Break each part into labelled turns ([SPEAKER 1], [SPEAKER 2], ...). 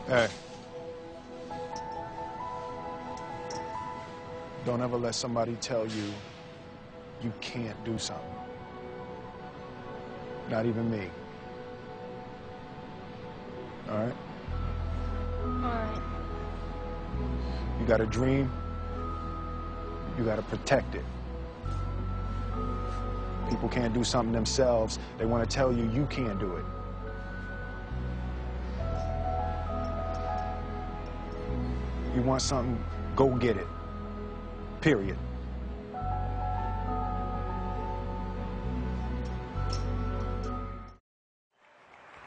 [SPEAKER 1] Hey. Don't ever let somebody tell you you can't do something. Not even me. All right?
[SPEAKER 2] All right.
[SPEAKER 1] You got a dream, you got to protect it. People can't do something themselves. They want to tell you you can't do it. You want something, go get it. Period.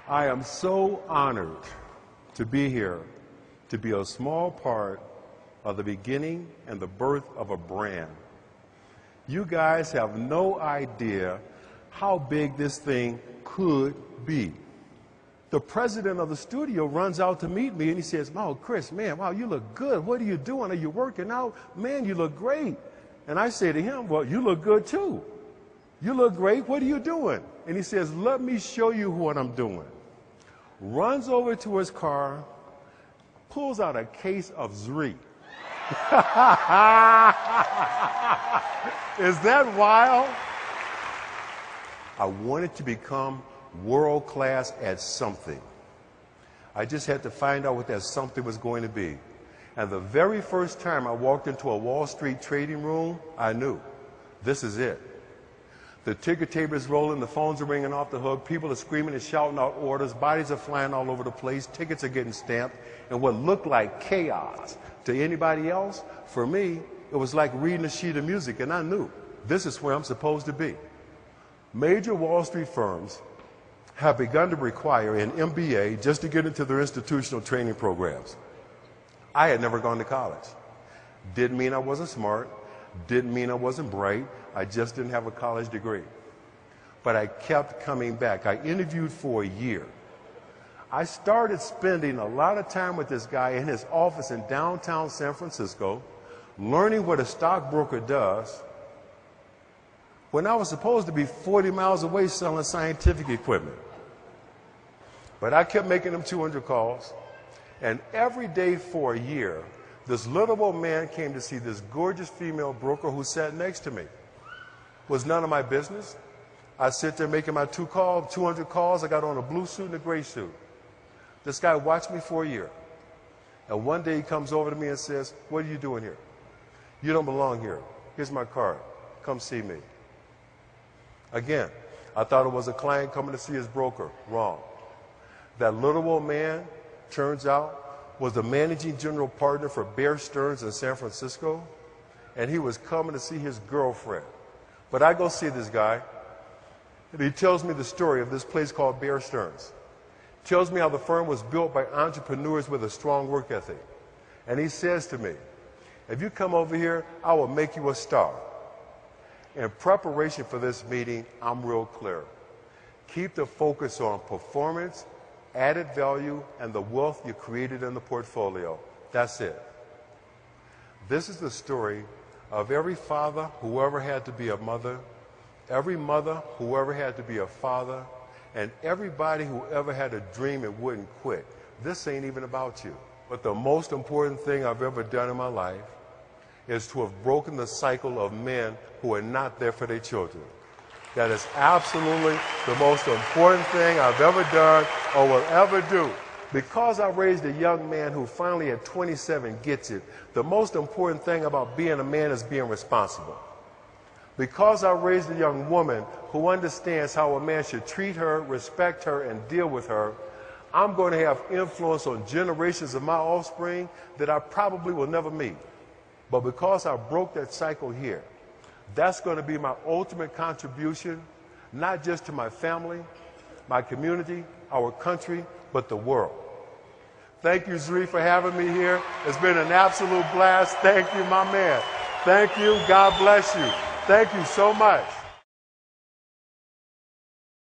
[SPEAKER 3] I am so honored to be here, to be a small part of the beginning and the birth of a brand. You guys have no idea how big this thing could be. The president of the studio runs out to meet me and he says, "Oh, Chris, man, wow, you look good. What are you doing? Are you working out? Man, you look great." And I say to him, "Well, you look good too. You look great. What are you doing?" And he says, "Let me show you what I'm doing." Runs over to his car, pulls out a case of ZRII. Is that wild? I wanted to become world class at something. I just had to find out what that something was going to be. And the very first time I walked into a Wall Street trading room, I knew this is it. The ticker tape is rolling, the phones are ringing off the hook, people are screaming and shouting out orders, bodies are flying all over the place, tickets are getting stamped, and what looked like chaos to anybody else, for me, it was like reading a sheet of music, and I knew this is where I'm supposed to be. Major Wall Street firms have begun to require an MBA just to get into their institutional training programs. I had never gone to college. Didn't mean I wasn't smart, didn't mean I wasn't bright, I just didn't have a college degree. But I kept coming back. I interviewed for a year. I started spending a lot of time with this guy in his office in downtown San Francisco, learning what a stockbroker does, when I was supposed to be 40 miles away selling scientific equipment. But I kept making them 200 calls, and every day for a year, this little old man came to see this gorgeous female broker who sat next to me. Was none of my business. I sit there making my 200 calls. I got on a blue suit and a gray suit. This guy watched me for a year. And one day he comes over to me and says, "What are you doing here? You don't belong here. Here's my card. Come see me." Again, I thought it was a client coming to see his broker. Wrong. That little old man, turns out, was the managing general partner for Bear Stearns in San Francisco, and he was coming to see his girlfriend. But I go see this guy, and he tells me the story of this place called Bear Stearns. Tells me how the firm was built by entrepreneurs with a strong work ethic. And he says to me, "If you come over here, I will make you a star." In preparation for this meeting, I'm real clear. Keep the focus on performance, added value, and the wealth you created in the portfolio. That's it. This is the story of every father who ever had to be a mother, every mother who ever had to be a father, and everybody who ever had a dream and wouldn't quit. This ain't even about you. But the most important thing I've ever done in my life is to have broken the cycle of men who are not there for their children. That is absolutely the most important thing I've ever done or will ever do. Because I raised a young man who finally at 27 gets it, the most important thing about being a man is being responsible. Because I raised a young woman who understands how a man should treat her, respect her, and deal with her, I'm going to have influence on generations of my offspring that I probably will never meet. But because I broke that cycle here, that's going to be my ultimate contribution, not just to my family, my community, our country, but the world. Thank you, ZRII, for having me here. It's been an absolute blast. Thank you, my man. Thank you. God bless you. Thank you so much.